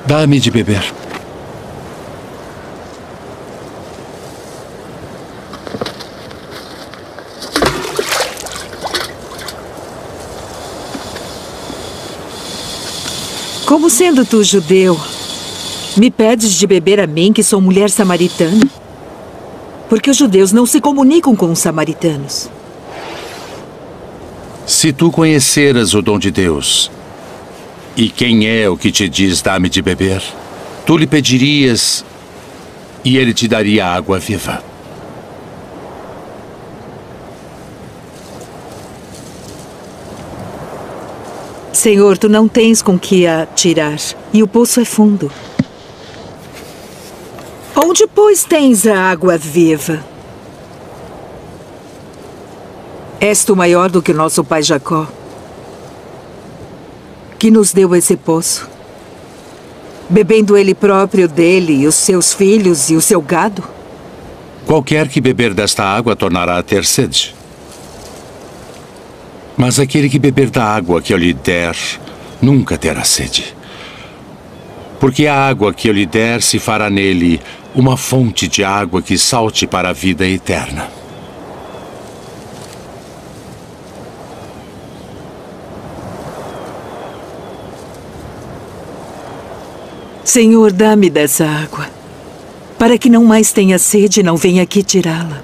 Dá-me de beber. Como sendo tu judeu, me pedes de beber a mim, que sou mulher samaritana? Porque os judeus não se comunicam com os samaritanos. Se tu conheceras o dom de Deus, e quem é o que te diz dá-me de beber, tu lhe pedirias e ele te daria água viva. Senhor, tu não tens com que a tirar, e o poço é fundo. Onde, pois, tens a água viva? És tu maior do que o nosso pai Jacó, que nos deu esse poço, bebendo ele próprio dele, e os seus filhos e o seu gado? Qualquer que beber desta água tornará a ter sede. Mas aquele que beber da água que eu lhe der, nunca terá sede. Porque a água que eu lhe der se fará nele uma fonte de água que salte para a vida eterna. Senhor, dá-me dessa água, para que não mais tenha sede e não venha aqui tirá-la.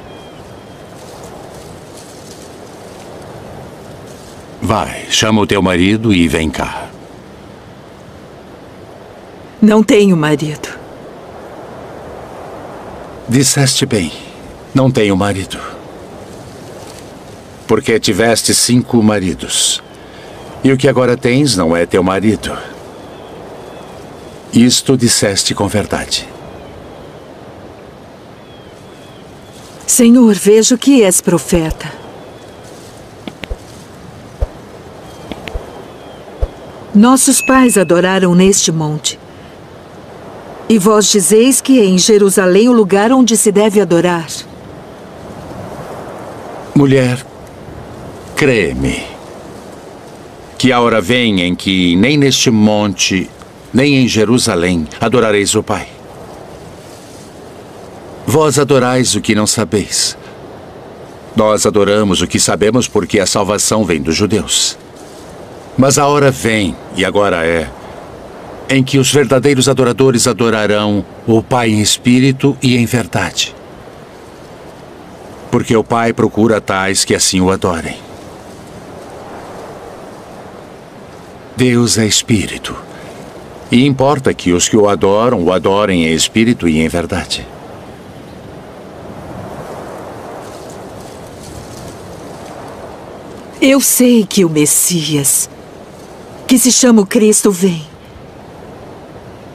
Vai, chama o teu marido e vem cá. Não tenho marido. Disseste bem, não tenho marido. Porque tiveste 5 maridos. E o que agora tens não é teu marido. Isto disseste com verdade. Senhor, vejo que és profeta. Nossos pais adoraram neste monte. E vós dizeis que é em Jerusalém o lugar onde se deve adorar. Mulher, crê-me, que a hora vem em que nem neste monte, nem em Jerusalém adorareis o Pai. Vós adorais o que não sabeis. Nós adoramos o que sabemos porque a salvação vem dos judeus. Mas a hora vem, e agora é, em que os verdadeiros adoradores adorarão o Pai em espírito e em verdade. Porque o Pai procura tais que assim o adorem. Deus é espírito, e importa que os que o adorem em espírito e em verdade. Eu sei que o Messias, que se chama o Cristo, vem.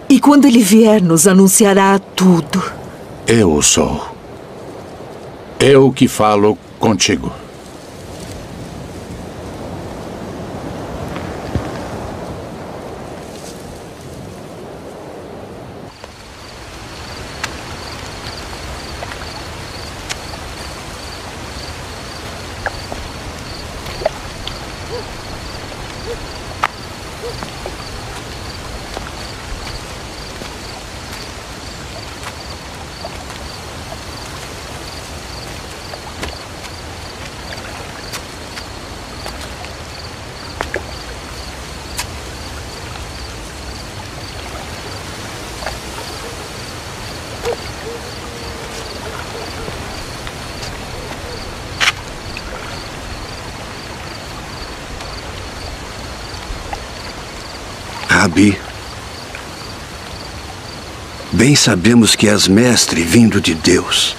E quando ele vier, nos anunciará tudo. Eu o sou. Eu que falo contigo. Rabi, bem sabemos que és mestre vindo de Deus,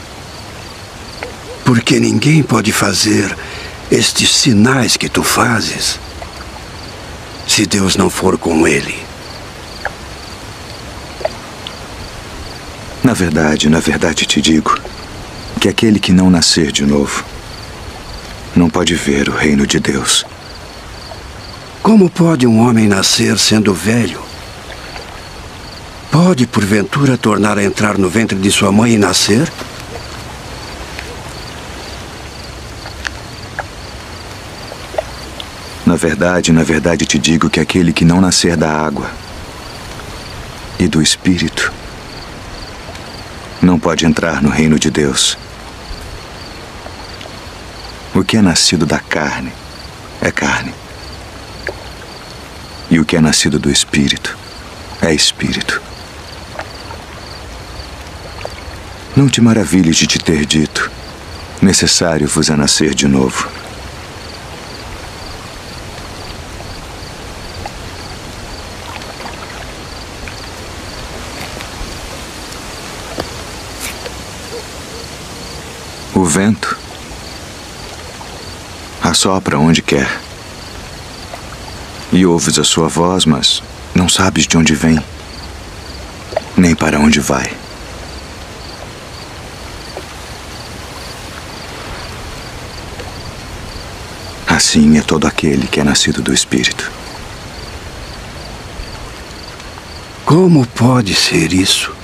porque ninguém pode fazer estes sinais que tu fazes se Deus não for com ele. Na verdade te digo que aquele que não nascer de novo não pode ver o reino de Deus. Como pode um homem nascer sendo velho? Pode, porventura, tornar a entrar no ventre de sua mãe e nascer? Na verdade te digo que aquele que não nascer da água e do Espírito não pode entrar no reino de Deus. O que é nascido da carne é carne. E o que é nascido do Espírito é Espírito. Não te maravilhes de te ter dito: necessário vos é nascer de novo. O vento assopra onde quer. E ouves a sua voz, mas não sabes de onde vem, nem para onde vai. Assim é todo aquele que é nascido do Espírito. Como pode ser isso?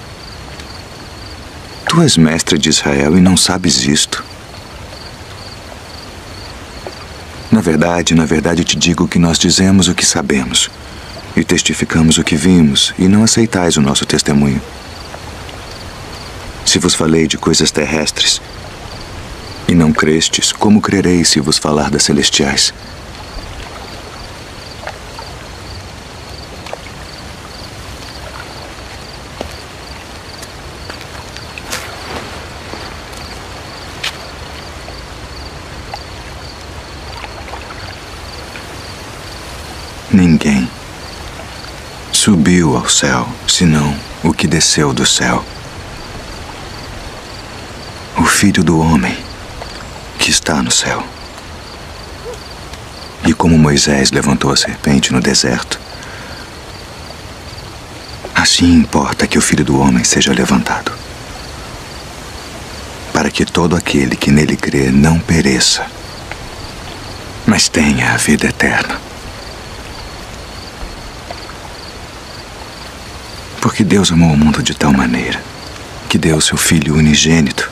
Tu és mestre de Israel e não sabes isto. Na verdade, te digo que nós dizemos o que sabemos e testificamos o que vimos, e não aceitais o nosso testemunho. Se vos falei de coisas terrestres e não crestes, como crereis se vos falar das celestiais? Ninguém subiu ao céu, senão o que desceu do céu. O Filho do Homem que está no céu. E como Moisés levantou a serpente no deserto, assim importa que o Filho do Homem seja levantado, para que todo aquele que nele crê não pereça, mas tenha a vida eterna. Porque Deus amou o mundo de tal maneira que deu seu Filho unigênito,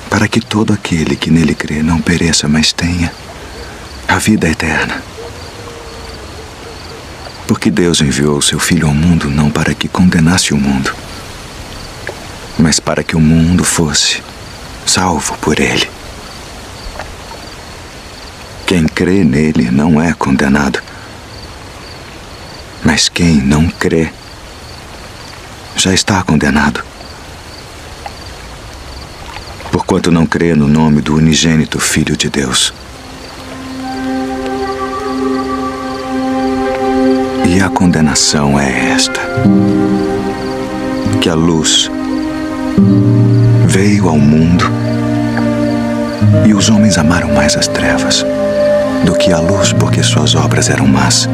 para que todo aquele que nele crê não pereça, mas tenha a vida eterna. Porque Deus enviou seu Filho ao mundo não para que condenasse o mundo, mas para que o mundo fosse salvo por ele. Quem crê nele não é condenado, mas quem não crê já está condenado, porquanto não crê no nome do unigênito Filho de Deus. E a condenação é esta: que a luz veio ao mundo e os homens amaram mais as trevas do que a luz, porque suas obras eram más.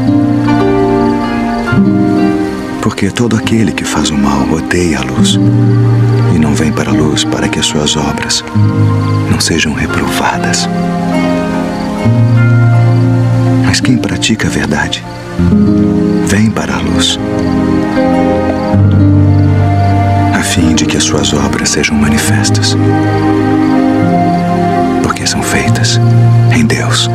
Porque todo aquele que faz o mal odeia a luz e não vem para a luz, para que as suas obras não sejam reprovadas. Mas quem pratica a verdade vem para a luz, a fim de que as suas obras sejam manifestas, porque são feitas em Deus.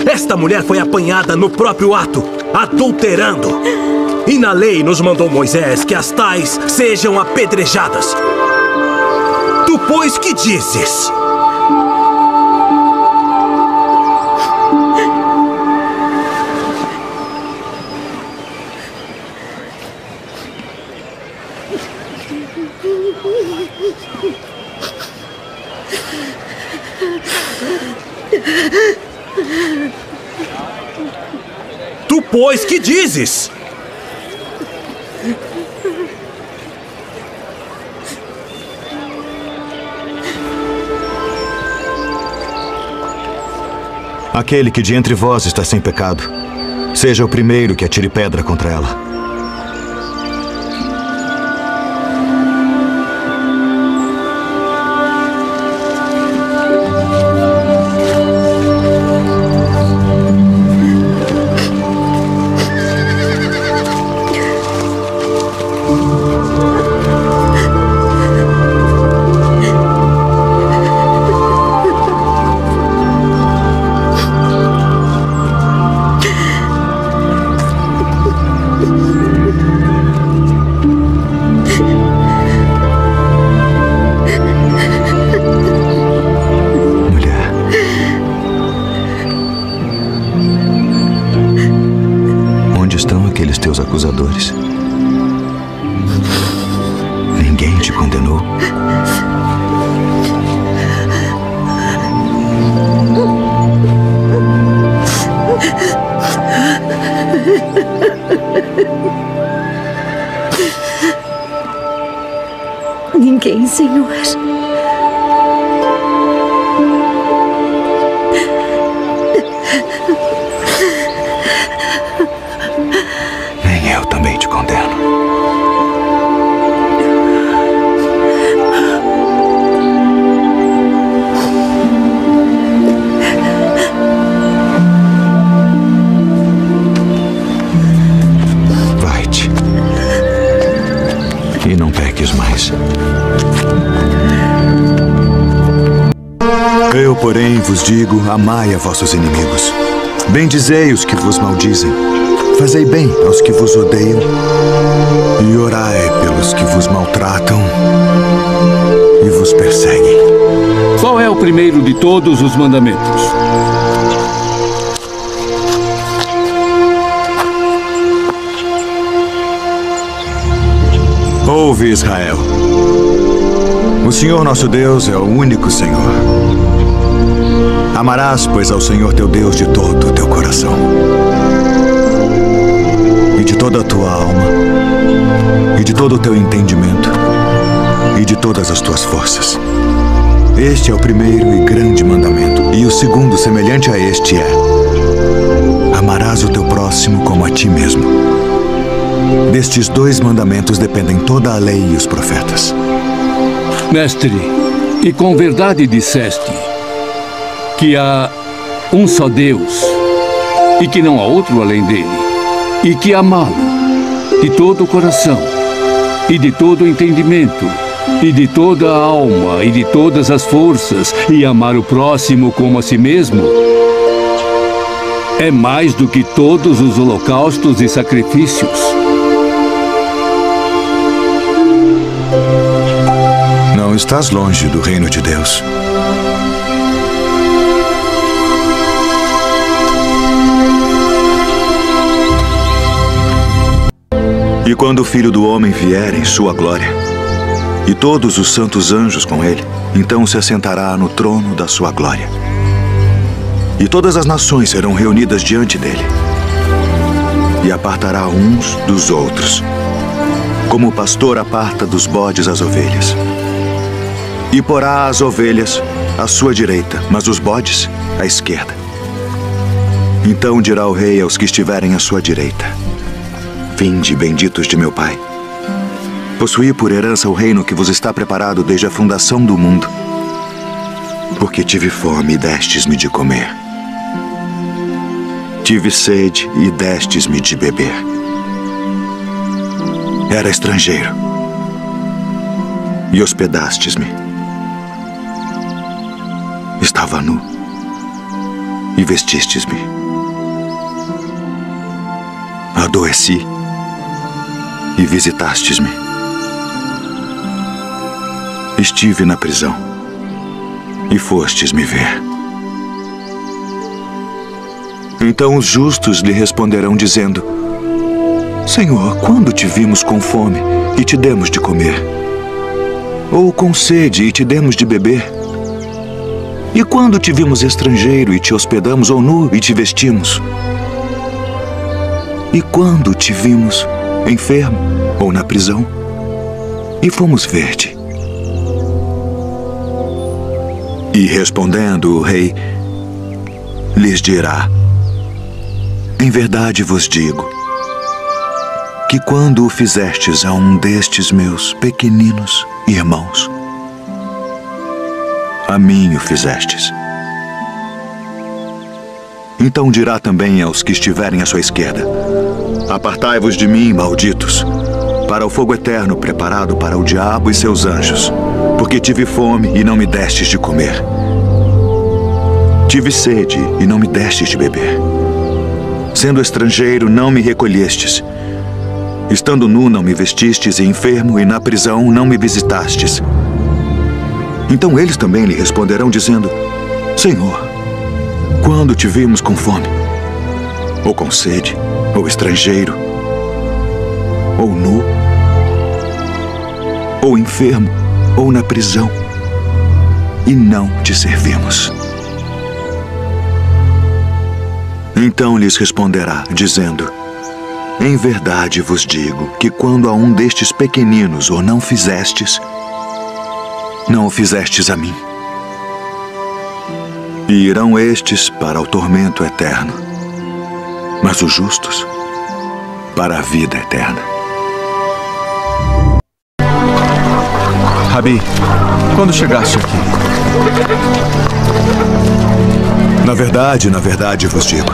Esta mulher foi apanhada no próprio ato, adulterando. E na lei nos mandou Moisés que as tais sejam apedrejadas. Tu, pois, que dizes? Tu, pois, que dizes? Aquele que de entre vós está sem pecado, seja o primeiro que atire pedra contra ela. Acusadores. Ninguém te condenou? Ninguém, Senhor. Eu também te condeno. Vai-te. E não peques mais. Eu, porém, vos digo, amai a vossos inimigos. Bendizei os que vos maldizem. Fazei bem aos que vos odeiam e orai pelos que vos maltratam e vos perseguem. Qual é o primeiro de todos os mandamentos? Ouve, Israel. O Senhor nosso Deus é o único Senhor. Amarás, pois, ao Senhor teu Deus de todo o teu coração, e de toda a tua alma, e de todo o teu entendimento, e de todas as tuas forças. Este é o primeiro e grande mandamento. E o segundo, semelhante a este, é: amarás o teu próximo como a ti mesmo. Destes dois mandamentos dependem toda a lei e os profetas. Mestre, e com verdade disseste que há um só Deus e que não há outro além dele, e que amá-lo de todo o coração, e de todo o entendimento, e de toda a alma, e de todas as forças, e amar o próximo como a si mesmo, é mais do que todos os holocaustos e sacrifícios. Não estás longe do reino de Deus. E quando o Filho do Homem vier em sua glória, e todos os santos anjos com ele, então se assentará no trono da sua glória. E todas as nações serão reunidas diante dele. E apartará uns dos outros, como o pastor aparta dos bodes as ovelhas. E porá as ovelhas à sua direita, mas os bodes à esquerda. Então dirá o rei aos que estiverem à sua direita: vinde, benditos de meu Pai. Possuí por herança o reino que vos está preparado desde a fundação do mundo. Porque tive fome e destes-me de comer. Tive sede e destes-me de beber. Era estrangeiro e hospedastes-me. Estava nu e vestistes-me. Adoeci e visitastes-me. Estive na prisão e fostes me ver. Então os justos lhe responderão dizendo: Senhor, quando te vimos com fome e te demos de comer? Ou com sede e te demos de beber? E quando te vimos estrangeiro e te hospedamos, ou nu e te vestimos? E quando te vimos enfermo ou na prisão, e fomos ver-te? E respondendo o rei, lhes dirá: em verdade vos digo, que quando o fizestes a um destes meus pequeninos irmãos, a mim o fizestes. Então dirá também aos que estiverem à sua esquerda: apartai-vos de mim, malditos, para o fogo eterno preparado para o diabo e seus anjos, porque tive fome e não me destes de comer. Tive sede e não me destes de beber. Sendo estrangeiro, não me recolhestes. Estando nu, não me vestistes, e enfermo e na prisão, não me visitastes. Então eles também lhe responderão, dizendo: Senhor, quando te vimos com fome, ou com sede, ou estrangeiro, ou nu, ou enfermo, ou na prisão, e não te servimos? Então lhes responderá, dizendo: em verdade vos digo que quando a um destes pequeninos o não fizestes, não o fizestes a mim. E irão estes para o tormento eterno, mas os justos para a vida eterna. Rabi, quando chegaste aqui? Na verdade vos digo,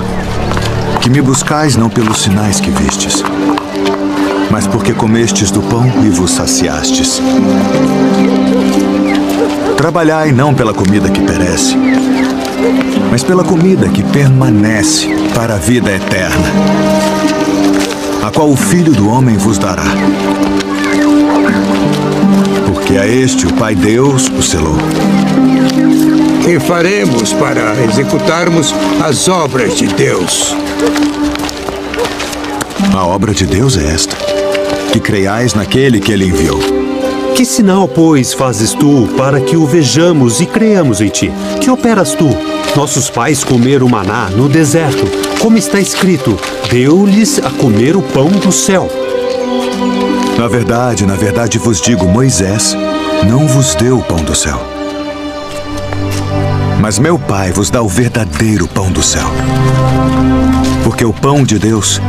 que me buscais não pelos sinais que vistes, mas porque comestes do pão e vos saciastes. Trabalhai não pela comida que perece, mas pela comida que permanece para a vida eterna, a qual o Filho do Homem vos dará. Porque a este o Pai Deus o selou. Que faremos para executarmos as obras de Deus? A obra de Deus é esta: que creiais naquele que ele enviou. Que sinal, pois, fazes tu para que o vejamos e creiamos em ti? Que operas tu? Nossos pais comeram maná no deserto, como está escrito: deu-lhes a comer o pão do céu. Na verdade vos digo, Moisés não vos deu o pão do céu, mas meu Pai vos dá o verdadeiro pão do céu. Porque o pão de Deus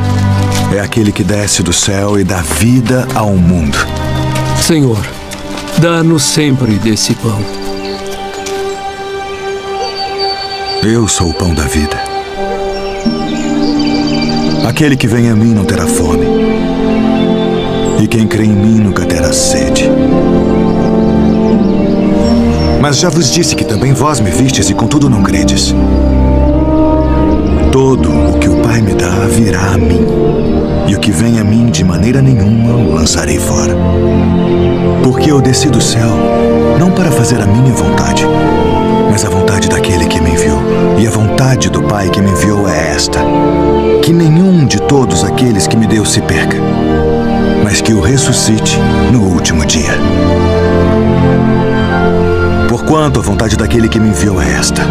é aquele que desce do céu e dá vida ao mundo. Senhor, dá-nos sempre desse pão. Eu sou o pão da vida. Aquele que vem a mim não terá fome, e quem crê em mim nunca terá sede. Mas já vos disse que também vós me vistes e contudo não credes. Todo o que o Pai me dá virá a mim, e o que vem a mim de maneira nenhuma o lançarei fora. Porque eu desci do céu não para fazer a minha vontade, mas a vontade daquele que me enviou. E a vontade do Pai que me enviou é esta: que nenhum de todos aqueles que me deu se perca, mas que o ressuscite no último dia. Porquanto a vontade daquele que me enviou é esta: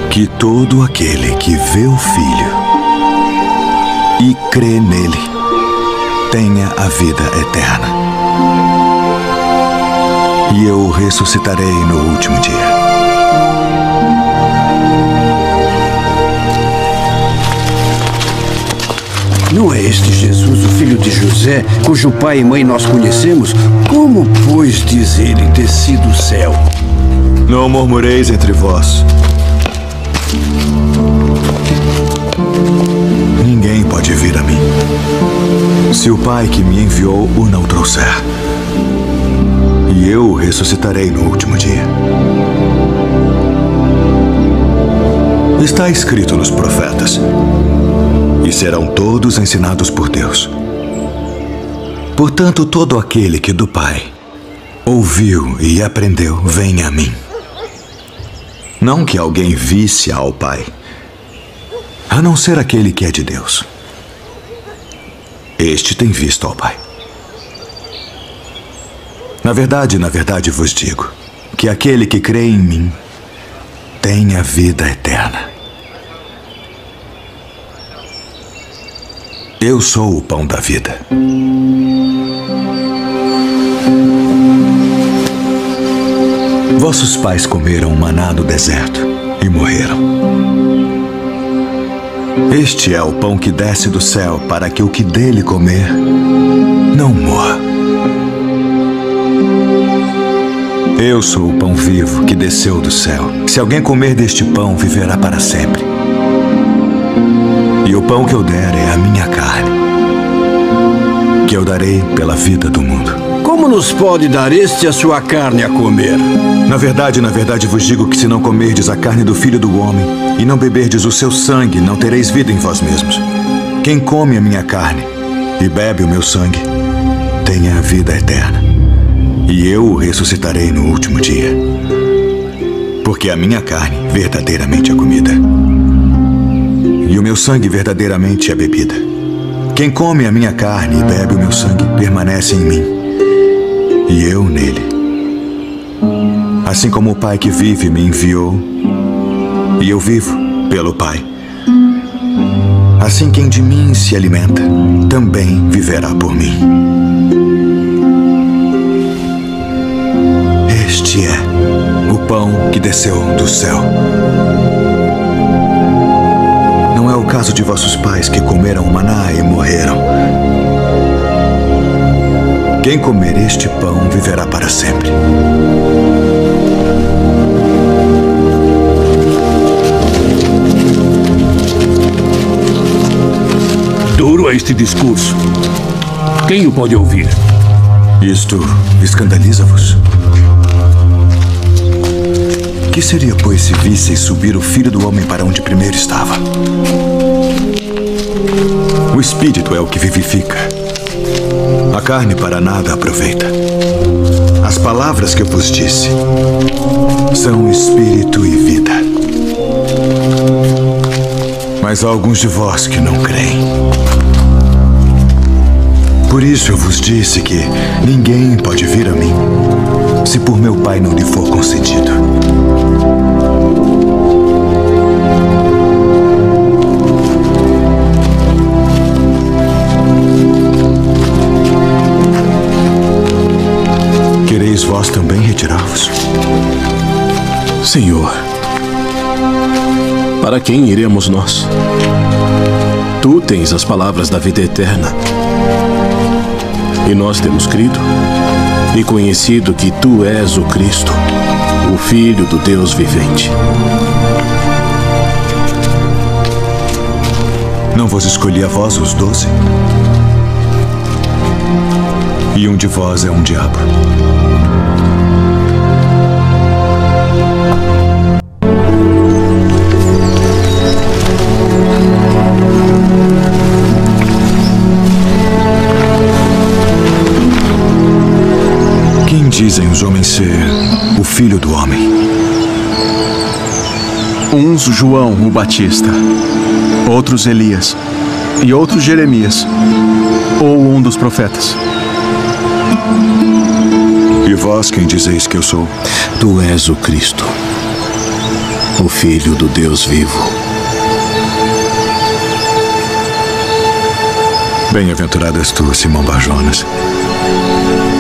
que todo aquele que vê o Filho e crê nele tenha a vida eterna. E eu o ressuscitarei no último dia. Não é este Jesus, o filho de José, cujo pai e mãe nós conhecemos? Como, pois, diz ele, desci do céu? Não murmureis entre vós. Ninguém pode vir a mim se o Pai que me enviou o não trouxer. E eu o ressuscitarei no último dia. Está escrito nos profetas: e serão todos ensinados por Deus. Portanto, todo aquele que do Pai ouviu e aprendeu, vem a mim. Não que alguém visse ao Pai, a não ser aquele que é de Deus. Este tem visto ao Pai. Na verdade vos digo, que aquele que crê em mim tem a vida eterna. Eu sou o pão da vida. Vossos pais comeram maná no deserto e morreram. Este é o pão que desce do céu para que o que dele comer não morra. Eu sou o pão vivo que desceu do céu. Se alguém comer deste pão, viverá para sempre. E o pão que eu der é a minha carne, que eu darei pela vida do mundo. Como nos pode dar este a sua carne a comer? Na verdade vos digo que se não comerdes a carne do Filho do Homem e não beberdes o seu sangue, não tereis vida em vós mesmos. Quem come a minha carne e bebe o meu sangue, tem a vida eterna. E eu o ressuscitarei no último dia. Porque a minha carne verdadeiramente é comida, e o meu sangue verdadeiramente é bebida. Quem come a minha carne e bebe o meu sangue permanece em mim, e eu nele. Assim como o Pai que vive me enviou, e eu vivo pelo Pai, assim quem de mim se alimenta também viverá por mim. Este é o pão que desceu do céu. Não é o caso de vossos pais que comeram o maná e morreram. Quem comer este pão viverá para sempre. Duro é este discurso. Quem o pode ouvir? Isto escandaliza-vos? Que seria, pois, se visseis subir o Filho do Homem para onde primeiro estava? O Espírito é o que vivifica. A carne para nada aproveita. As palavras que eu vos disse são Espírito e vida. Mas há alguns de vós que não creem. Por isso eu vos disse que ninguém pode vir a mim se por meu Pai não lhe for concedido. Quereis vós também retirar-vos? Senhor, para quem iremos nós? Tu tens as palavras da vida eterna. E nós temos crido e conhecido que Tu és o Cristo, o Filho do Deus vivente. Não vos escolhi a vós os 12? E um de vós é um diabo. Quem dizem os homens ser o Filho do Homem? Uns João o Batista, outros Elias e outros Jeremias, ou um dos profetas. E vós quem dizeis que eu sou? Tu és o Cristo, o Filho do Deus vivo. Bem-aventurado és tu, Simão Bar-Jonas,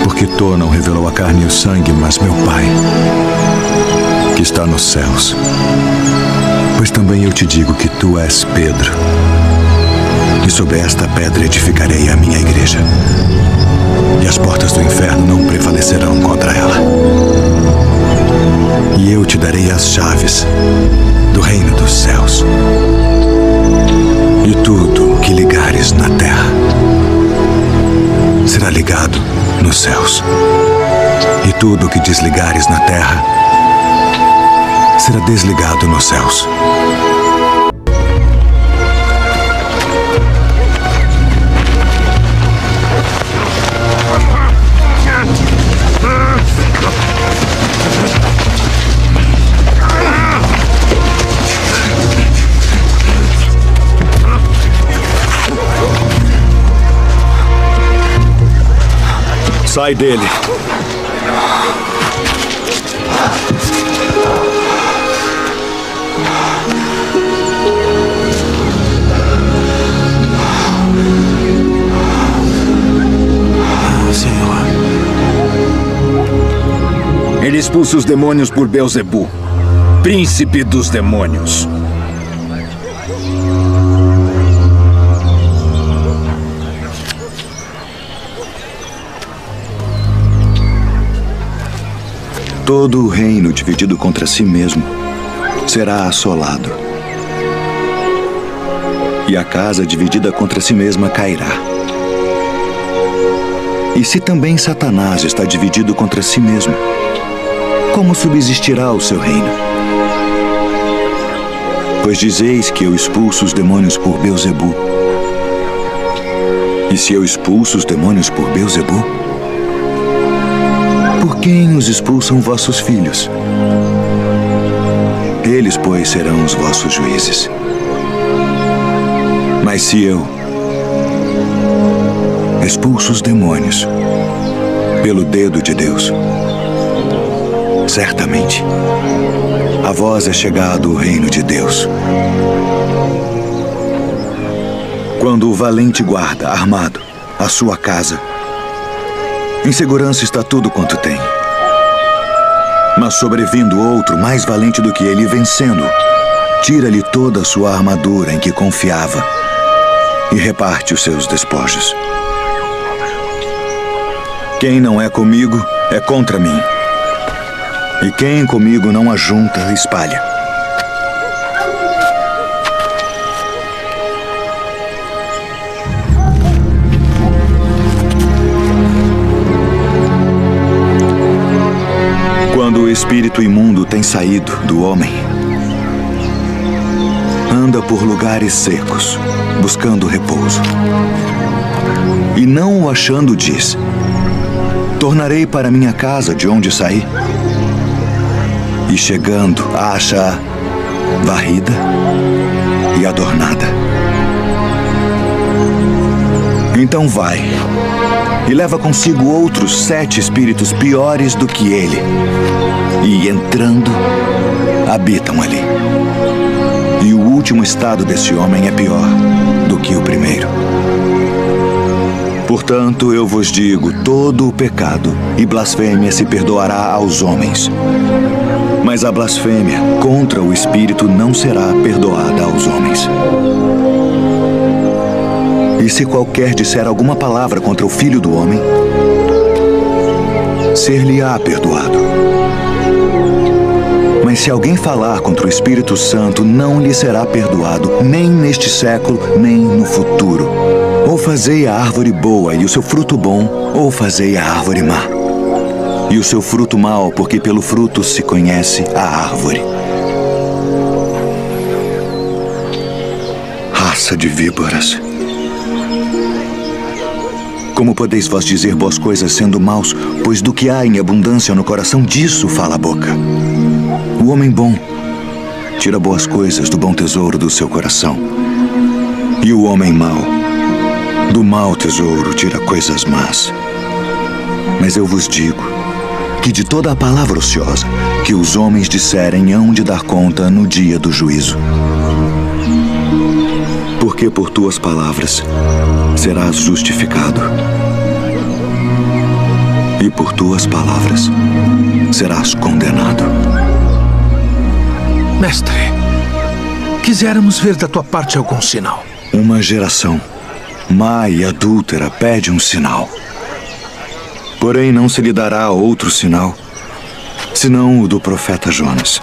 porque tu não revelou a carne e o sangue, mas meu Pai, que está nos céus. Pois também eu te digo que tu és Pedro, e sobre esta pedra edificarei a minha igreja, e as portas do inferno não prevalecerão contra ela. E eu te darei as chaves do reino dos céus. E tudo o que ligares na terra será ligado nos céus. E tudo o que desligares na terra será desligado nos céus. Sai dele. expulso os demônios por Beelzebu, príncipe dos demônios. Todo o reino dividido contra si mesmo será assolado. E a casa dividida contra si mesma cairá. E se também Satanás está dividido contra si mesmo, como subsistirá o seu reino? Pois dizeis que eu expulso os demônios por Beelzebu. E se eu expulso os demônios por Beelzebu, por quem os expulsam vossos filhos? Eles, pois, serão os vossos juízes. Mas se eu expulso os demônios pelo dedo de Deus, certamente a vós é chegado o reino de Deus. Quando o valente guarda, armado, a sua casa, em segurança está tudo quanto tem. Mas sobrevindo outro mais valente do que ele, vencendo, tira-lhe toda a sua armadura em que confiava e reparte os seus despojos. Quem não é comigo é contra mim. E quem comigo não ajunta, espalha. Quando o espírito imundo tem saído do homem, anda por lugares secos, buscando repouso. E não o achando, diz: tornarei para minha casa de onde saí. E chegando, a acha varrida e adornada. Então vai e leva consigo outros 7 espíritos piores do que ele. E entrando, habitam ali. E o último estado desse homem é pior do que o primeiro. Portanto, eu vos digo, todo o pecado e blasfêmia se perdoará aos homens. Mas a blasfêmia contra o Espírito não será perdoada aos homens. E se qualquer disser alguma palavra contra o Filho do Homem, ser-lhe-á perdoado. Mas se alguém falar contra o Espírito Santo, não lhe será perdoado, nem neste século, nem no futuro. Ou fazei a árvore boa e o seu fruto bom, ou fazei a árvore má e o seu fruto mau, porque pelo fruto se conhece a árvore. Raça de víboras! Como podeis vós dizer boas coisas sendo maus? Pois do que há em abundância no coração, disso fala a boca. O homem bom tira boas coisas do bom tesouro do seu coração. E o homem mau, do mau tesouro, tira coisas más. Mas eu vos digo que de toda a palavra ociosa que os homens disserem hão de dar conta no dia do juízo. Porque por tuas palavras serás justificado, e por tuas palavras serás condenado. Mestre, quiséramos ver da tua parte algum sinal. Uma geração má e adúltera pede um sinal. Porém, não se lhe dará outro sinal, senão o do profeta Jonas.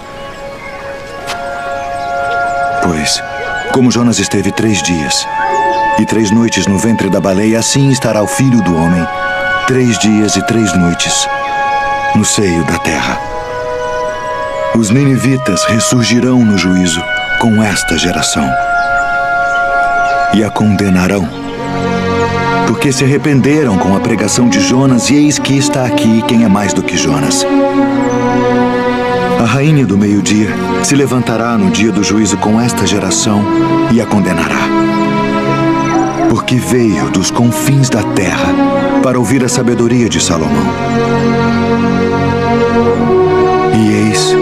Pois, como Jonas esteve 3 dias e 3 noites no ventre da baleia, assim estará o Filho do Homem 3 dias e 3 noites no seio da terra. Os ninivitas ressurgirão no juízo com esta geração e a condenarão, porque se arrependeram com a pregação de Jonas, e eis que está aqui quem é mais do que Jonas. A rainha do meio-dia se levantará no dia do juízo com esta geração e a condenará. Porque veio dos confins da terra para ouvir a sabedoria de Salomão. E eis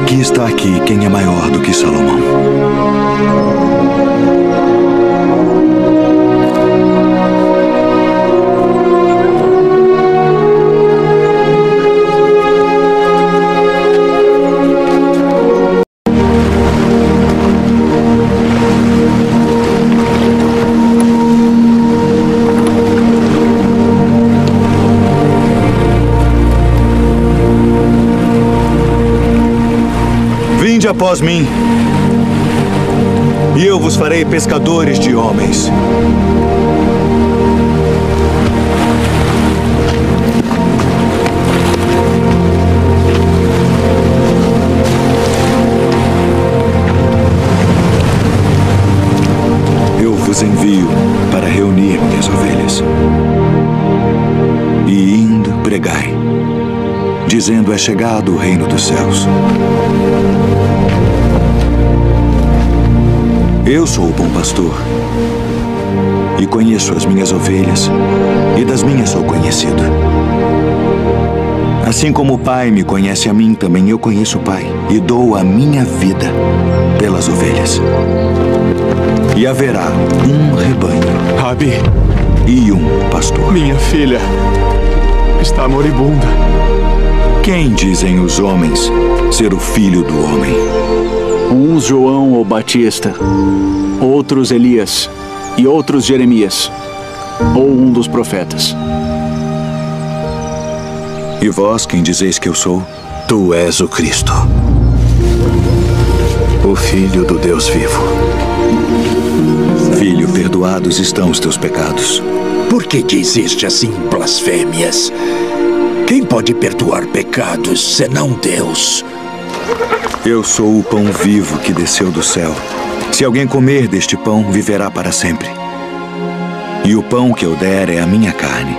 que está aqui quem é maior do que Salomão. após mim, e eu vos farei pescadores de homens. Eu vos envio para reunir minhas ovelhas. E indo, pregai, dizendo: é chegado o reino dos céus. Eu sou o bom pastor, e conheço as minhas ovelhas, e das minhas sou conhecido. Assim como o Pai me conhece a mim, também eu conheço o Pai, e dou a minha vida pelas ovelhas. E haverá um rebanho, Rabi, e um pastor. minha filha está moribunda. Quem dizem os homens ser o filho do homem? Uns João o Batista, outros Elias e outros Jeremias, ou um dos profetas. E vós, quem dizeis que eu sou? Tu és o Cristo, o Filho do Deus vivo. Filho, perdoados estão os teus pecados. Por que dizeste assim blasfêmias? Quem pode perdoar pecados senão Deus? Eu sou o pão vivo que desceu do céu. Se alguém comer deste pão, viverá para sempre. E o pão que eu der é a minha carne,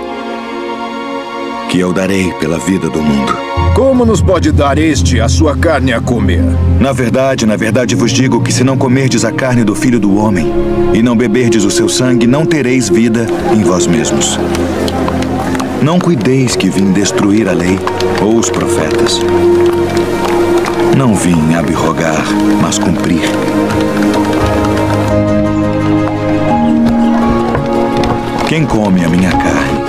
que eu darei pela vida do mundo. Como nos pode dar este a sua carne a comer? Na verdade vos digo que se não comerdes a carne do Filho do Homem e não beberdes o seu sangue, não tereis vida em vós mesmos. Não cuideis que vim destruir a lei ou os profetas. Não vim abrogar, mas cumprir. Quem come a minha carne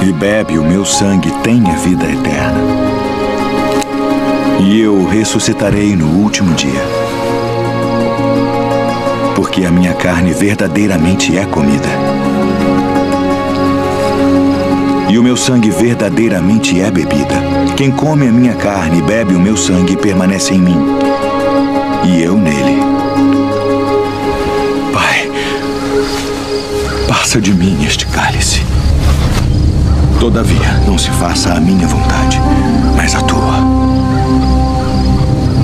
e bebe o meu sangue tem a vida eterna. E eu o ressuscitarei no último dia. Porque a minha carne verdadeiramente é comida. E o meu sangue verdadeiramente é bebida. Quem come a minha carne e bebe o meu sangue permanece em mim, e eu nele. Pai, passa de mim este cálice. Todavia, não se faça a minha vontade, mas a tua.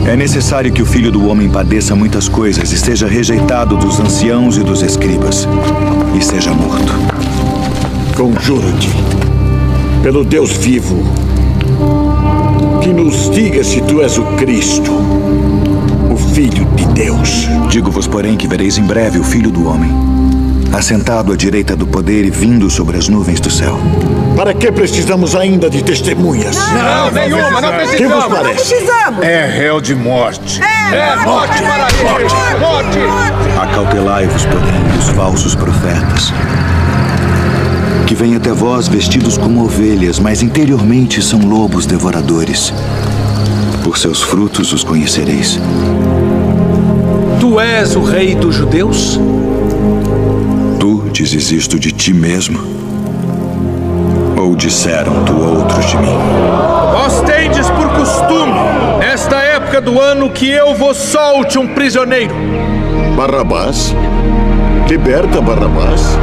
É necessário que o Filho do Homem padeça muitas coisas e seja rejeitado dos anciãos e dos escribas, e seja morto. Conjuro-te, pelo Deus vivo, que nos diga se tu és o Cristo, o Filho de Deus. Digo-vos, porém, que vereis em breve o Filho do Homem, assentado à direita do poder e vindo sobre as nuvens do céu. Para que precisamos ainda de testemunhas? Não, nenhuma, não precisamos. Que vos parece? É réu de morte. Morte para ele! Morte! Acautelai-vos, porém, dos falsos profetas, que vêm até vós vestidos como ovelhas, mas interiormente são lobos devoradores. Por seus frutos os conhecereis. Tu és o rei dos judeus? Tu dizes isto de ti mesmo? Ou disseram-te outros de mim? Vós tendes por costume, nesta época do ano, que eu vos solte um prisioneiro. Barrabás? Liberta Barrabás?